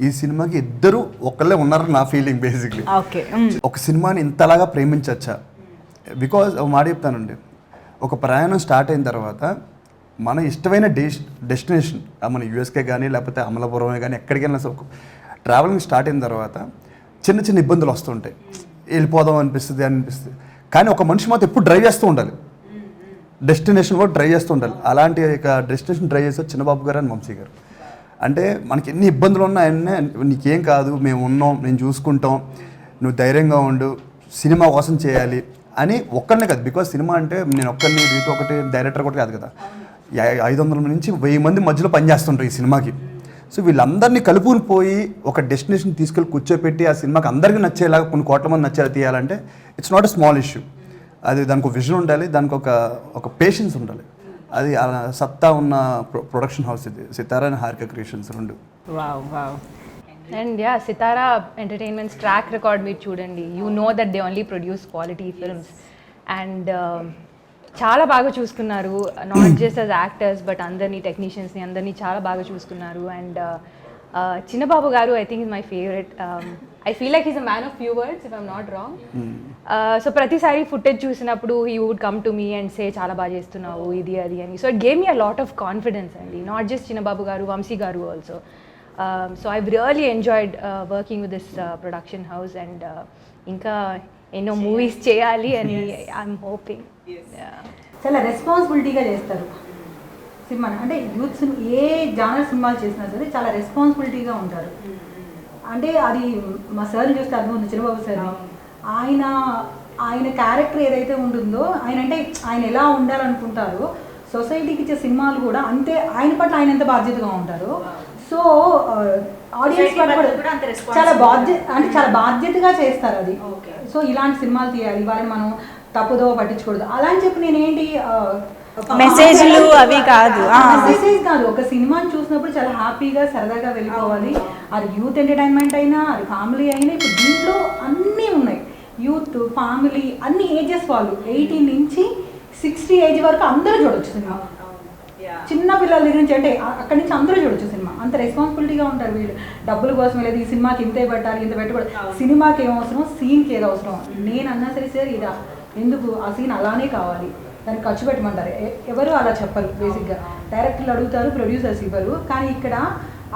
B: ఈ సినిమాకి ఇద్దరు ఒకళ్ళే ఉన్నారు నా ఫీలింగ్ బేసిక్లీ.
A: ఓకే.
B: ఒక సినిమాని ఇంతలాగా ప్రేమించచ్చా? బికాజ్ ఒక మాట చెప్తానండి, ఒక ప్రయాణం స్టార్ట్ అయిన తర్వాత మన ఇష్టమైన డెస్టినేషన్ మన యూఎస్కే కానీ లేకపోతే అమలాపురమే కానీ ఎక్కడికైనా ట్రావెలింగ్ స్టార్ట్ అయిన తర్వాత చిన్న చిన్న ఇబ్బందులు వస్తుంటాయి, వెళ్ళిపోదాం అనిపిస్తుంది. కానీ ఒక మనిషి మాత్రం ఎప్పుడు డ్రైవ్ చేస్తూ ఉండాలి, డెస్టినేషన్ కూడా డ్రైవ్ చేస్తూ ఉండాలి. అలాంటి డెస్టినేషన్ డ్రైవ్ చేస్తారు చిన్నబాబు గారు అండ్ వంశీ గారు. అంటే మనకి ఎన్ని ఇబ్బందులు ఉన్నా ఆయన్నే నీకేం కాదు, మేము ఉన్నాం, నేను చూసుకుంటాం, నువ్వు ధైర్యంగా ఉండు, సినిమా కోసం చేయాలి అని ఒక్కరినే కాదు. బికాజ్ సినిమా అంటే నేను ఒక్కరిని రీతి ఒకటి డైరెక్టర్ ఒకటి కాదు కదా, 500 నుంచి 1000 మంది మధ్యలో పనిచేస్తుంటారు ఈ సినిమాకి. సో వీళ్ళందరినీ కలుపుకుని పోయి ఒక డెస్టినేషన్ తీసుకెళ్ళి కూర్చోపెట్టి ఆ సినిమాకి అందరికీ నచ్చేలాగా కొన్ని కోట్ల మంది నచ్చేలా తీయాలంటే it's not a small issue. అది దానికి ఒక విజన్ ఉండాలి, దానికి ఒక పేషెన్స్ ఉండాలి. అది సత్తా ఉన్న ప్రొడక్షన్ హౌస్ ఇది సితారా అండ్ హారిక క్రియేషన్స్ రెండు.
A: Wow wow.
C: And yeah, Sithara entertainments track record మీరు చూడండి, you know that they only produce quality films. And చాలా బాగా చూసుకున్నారు, not just as actors but అందరినీ, టెక్నీషియన్స్ని అందరినీ చాలా బాగా చూసుకున్నారు. అండ్ చిన్నబాబు గారు I think is my favourite. I feel like is a man of few words if I'm not wrong. So ప్రతిసారి ఫుటేజ్ చూసినప్పుడు he would come to me and say చాలా బాగా చేస్తున్నావు ఇది అది అని. So it gave me a lot of confidence అండి, నాట్ జస్ట్ చిన్నబాబు గారు, వంశీ గారు also. So I really enjoyed working with this production house. And ఇంకా ఎన్నో మూవీస్ చేయాలి అని ఐఎమ్ హోపింగ్.
D: చాలా రెస్పాన్సిబిలిటీగా చేస్తారు సినిమాని. అంటే యూత్ ఏ జానర్ సినిమాలు చేసినా సరే చాలా రెస్పాన్సిబిలిటీగా ఉంటారు. అంటే అది మా సార్ని చూస్తే అర్థం ఉంది, చిన్నబాబు సార్. ఆయన క్యారెక్టర్ ఏదైతే ఉంటుందో, ఆయన ఎలా ఉండాలనుకుంటారో సొసైటీకి ఇచ్చే సినిమాలు కూడా అంతే, ఆయన పట్ల ఆయన ఎంత బాధ్యతగా ఉంటారో. సో ఆడియన్స్ పట్ల కూడా చాలా బాధ్యతగా చేస్తారు అది. సో ఇలాంటి సినిమాలు తీయాలి, వాళ్ళని మనం తప్పుదో పట్టించకూడదు అలా అని చెప్పి నేనేంటి
A: మెసేజ్లు అవి కాదు,
D: మెసేజ్ కాదు. ఒక సినిమాని చూసినప్పుడు చాలా హ్యాపీగా సరదాగా వెళ్ళిపోవాలి. అది యూత్ ఎంటర్టైన్మెంట్ అయినా, అది ఫ్యామిలీ అయినా. ఇప్పుడు దీంట్లో అన్నీ ఉన్నాయి, యూత్, ఫ్యామిలీ, అన్ని ఏజెస్ వాళ్ళు, 18 నుంచి 60 ఏజ్ వరకు అందరూ చూడొచ్చు సినిమా. చిన్న పిల్లల దగ్గర నుంచి అంటే అక్కడి నుంచి అందరూ చూడొచ్చు సినిమా. అంత రెస్పాన్సిబిలిటీగా ఉంటారు వీళ్ళు. డబ్బుల కోసం లేదు, ఈ సినిమాకి ఇంతే పెట్టాలి, ఇంత పెట్టకూడదు. సినిమాకి ఏం అవసరం, సీన్కి ఏది అవసరం. నేను అన్నా సరే సార్ ఇదా ఎందుకు, ఆ సీన్ అలానే కావాలి, దానికి ఖర్చు పెట్టమంటారు. ఎవరు అలా చెప్పరు. బేసిక్గా డైరెక్టర్లు అడుగుతారు, ప్రొడ్యూసర్స్ ఇవ్వరు. కానీ ఇక్కడ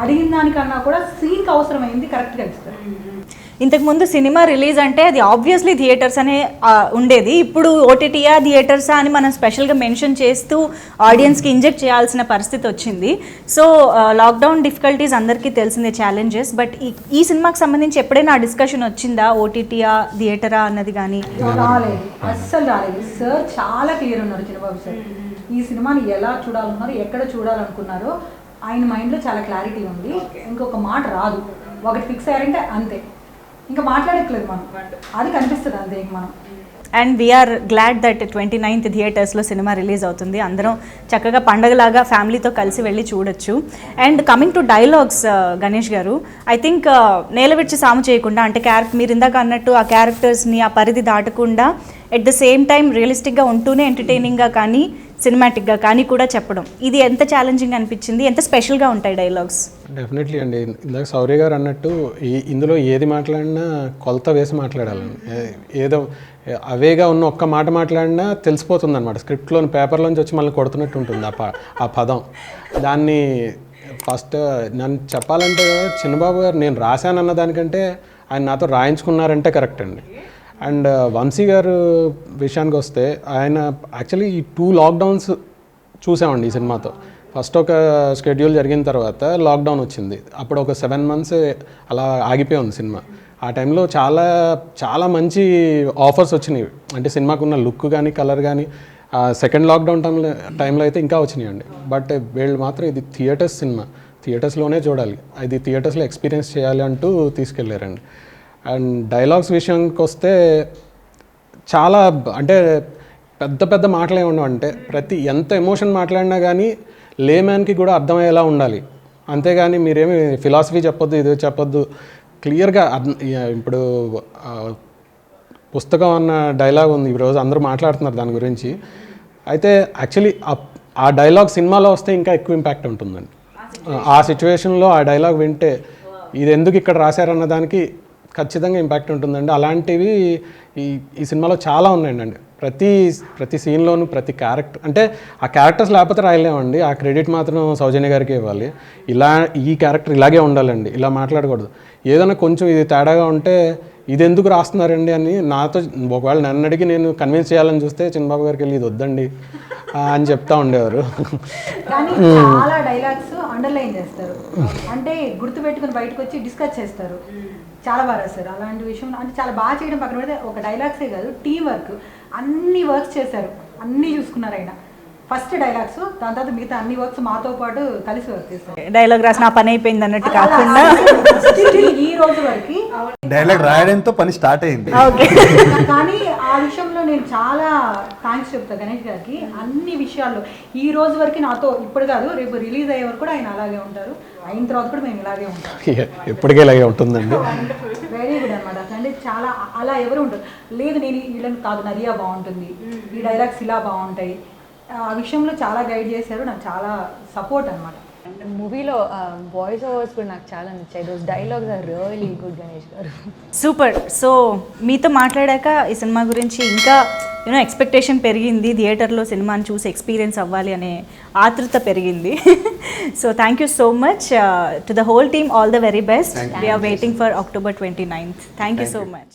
D: అడిగిన దానికన్నా కూడా సీన్కి అవసరమైంది కరెక్ట్గా ఇస్తారు.
A: ఇంతకుముందు సినిమా రిలీజ్ అంటే అది ఆబ్వియస్లీ థియేటర్స్ అనే ఉండేది. ఇప్పుడు ఓటీటీయా థియేటర్సా అని మనం స్పెషల్గా మెన్షన్ చేస్తూ ఆడియన్స్కి ఇంజెక్ట్ చేయాల్సిన పరిస్థితి వచ్చింది. సో లాక్డౌన్ డిఫికల్టీస్ అందరికీ తెలిసిందే, ఛాలెంజెస్. బట్ ఈ సినిమాకి సంబంధించి ఎప్పుడైనా ఆ డిస్కషన్ వచ్చిందా, ఓటీటీయా థియేటరా అన్నది కానీ?
D: రాలేదు, అస్సలు రాలేదు. సార్ చాలా క్లియర్ ఉన్నారు, చిన్నబాబు సార్. ఈ సినిమాని ఎలా చూడాలన్నారు, ఎక్కడ చూడాలనుకున్నారో ఆయన మైండ్లో చాలా క్లారిటీ ఉంది. ఇంకొక మాట రాదు, ఒకటి ఫిక్స్ అయ్యారంటే అంతే, ఇంకా మాట్లాడట్లేదు మనం, అది కనిపిస్తుంది అంతే మనం.
A: And we are glad that 29th థియేటర్స్లో సినిమా రిలీజ్ అవుతుంది. అందరం చక్కగా పండగలాగా ఫ్యామిలీతో కలిసి వెళ్ళి చూడొచ్చు. And coming to dialogues, Ganesh గారు, ఐ థింక్ నేల విడిచి సాము చేయకుండా, అంటే మీరు ఇందాక అన్నట్టు ఆ క్యారెక్టర్స్ని ఆ పరిధి దాటకుండా ఎట్ ద సేమ్ టైం రియలిస్టిక్గా ఉంటూనే ఎంటర్టైనింగ్గా కానీ సినిమాటిక్గా కానీ కూడా చెప్పడం, ఇది ఎంత ఛాలెంజింగ్ అనిపించింది, ఎంత స్పెషల్గా ఉంటాయి డైలాగ్స్?
E: డెఫినెట్లీ అండి. ఇందాక సౌర్య గారు అన్నట్టు ఇందులో ఏది మాట్లాడినా కొలత వేసి మాట్లాడాలని, ఏదో అవేగా ఉన్న ఒక్క మాట మాట్లాడినా తెలిసిపోతుంది అనమాట. స్క్రిప్ట్లోని పేపర్లోంచి వచ్చి మళ్ళీ కొడుతున్నట్టు ఉంటుంది ఆ పదం. దాన్ని ఫస్ట్ నన్ను చెప్పాలంటే చిన్నబాబు గారు నేను రాశానన్న దానికంటే ఆయన నాతో రాయించుకున్నారంటే కరెక్ట్ అండి. అండ్ వంశీ గారు విషయానికి వస్తే ఆయన యాక్చువల్లీ ఈ 2 లాక్డౌన్స్ చూసామండి ఈ సినిమాతో. ఫస్ట్ ఒక షెడ్యూల్ జరిగిన తర్వాత లాక్డౌన్ వచ్చింది, అప్పుడు ఒక 7 months అలా ఆగిపోయి ఉంది సినిమా. ఆ టైంలో చాలా చాలా మంచి ఆఫర్స్ వచ్చినాయి, అంటే సినిమాకు ఉన్న లుక్ కానీ కలర్ కానీ. సెకండ్ లాక్డౌన్ టైంలో అయితే ఇంకా వచ్చినాయండి. బట్ వీళ్ళు మాత్రం ఇది థియేటర్స్ సినిమా, థియేటర్స్లోనే చూడాలి, ఇది థియేటర్స్లో ఎక్స్పీరియన్స్ చేయాలి అంటూ తీసుకెళ్ళారండి. అండ్ డైలాగ్స్ విషయానికి వస్తే చాలా అంటే పెద్ద పెద్ద మాటలు ఏమి ఉండవు, అంటే ప్రతి ఎంత ఎమోషన్ మాట్లాడినా కానీ లేమ్యాన్కి కూడా అర్థమయ్యేలా ఉండాలి. అంతేగాని మీరేమి ఫిలాసఫీ చెప్పొద్దు, ఇది చెప్పొద్దు, క్లియర్గా ఇప్పుడు పుస్తకం అన్న డైలాగ్ ఉంది, ఈరోజు అందరూ మాట్లాడుతున్నారు దాని గురించి. అయితే యాక్చువల్లీ ఆ డైలాగ్ సినిమాలో వస్తే ఇంకా ఎక్కువ ఇంపాక్ట్ ఉంటుందండి. ఆ సిచ్యువేషన్లో ఆ డైలాగ్ వింటే ఇది ఎందుకు ఇక్కడ రాశారన్న దానికి ఖచ్చితంగా ఇంపాక్ట్ ఉంటుందండి. అలాంటివి ఈ సినిమాలో చాలా ఉన్నాయండి. ప్రతి సీన్లోనూ ప్రతి క్యారెక్టర్, అంటే ఆ క్యారెక్టర్స్ లేకపోతే రాయలేమండి, ఆ క్రెడిట్ మాత్రం సౌజన్య గారికి ఇవ్వాలి. ఈ క్యారెక్టర్ ఇలాగే ఉండాలండి, ఇలా మాట్లాడకూడదు, ఏదైనా కొంచెం ఇది తేడాగా ఉంటే ఇది ఎందుకు రాస్తున్నారండి అని నాతో ఒకవేళ నన్ను అడిగి నేను కన్విన్స్ చేయాలని చూస్తే చిన్నబాబు గారికి వెళ్ళి ఇది వద్దండి అని చెప్తా ఉండేవారు.
D: కానీ చాలా డైలాగ్స్ అండర్లైన్ చేస్తారు, అంటే గుర్తు పెట్టుకుని బయటకు వచ్చి డిస్కస్ చేస్తారు. చాలా బాగా రాస్తారు అలాంటి విషయం. అంటే చాలా బాగా చేయడం పక్కన పెడితే ఒక డైలాగ్సే కాదు, టీం వర్క్, అన్ని వర్క్స్ చేశారు, అన్నీ చూసుకున్నారు ఆయన. ఫస్ట్ డైలాగ్స్, దాని తర్వాత మిగతా అన్ని వర్క్స్ మాతో పాటు కలిసి వర్క్ చేస్తారు.
A: డైలాగ్ రాసిన పని అయిపోయింది అన్నట్టు కాకుండా
D: ఈ రోజు వరకు
B: డైలాగ్ రాయడంతో పని స్టార్ట్ అయింది.
D: కానీ ఆ విషయంలో నేను చాలా థ్యాంక్స్ చెప్తాను గణేష్ గారికి. అన్ని విషయాల్లో ఈ రోజు వరకు నాతో, ఇప్పుడు కాదు రేపు రిలీజ్ అయ్యే వరకు కూడా ఆయన అలాగే ఉంటారు, అయిన తర్వాత కూడా మేము ఇలాగే ఉంటాం.
E: ఎప్పటికీ ఇలాగే ఉంటుందండి.
D: వెరీ గుడ్ అనమాట. అంటే చాలా అలా ఎవరు ఉంటారు లేదు, నేను వీళ్ళని కాదు, నదియా బాగుంటుంది, ఈ డైలాగ్స్ ఇలా బాగుంటాయి, ఆ విషయంలో చాలా గైడ్ చేశారు, నాకు చాలా సపోర్ట్ అనమాట.
C: మూవీలో వాయిస్ ఓవర్స్ కూడా నాకు చాలా నచ్చాయి. Those dialogues are really good Ganesh గారు.
A: సూపర్. సో మీతో మాట్లాడాక ఈ సినిమా గురించి ఇంకా ఎక్స్పెక్టేషన్ పెరిగింది, థియేటర్లో సినిమాని చూసి ఎక్స్పీరియన్స్ అవ్వాలి అనే ఆతృత పెరిగింది. So thank you so much to the whole team, all the very best. We're waiting for October 29th. Thank you so much.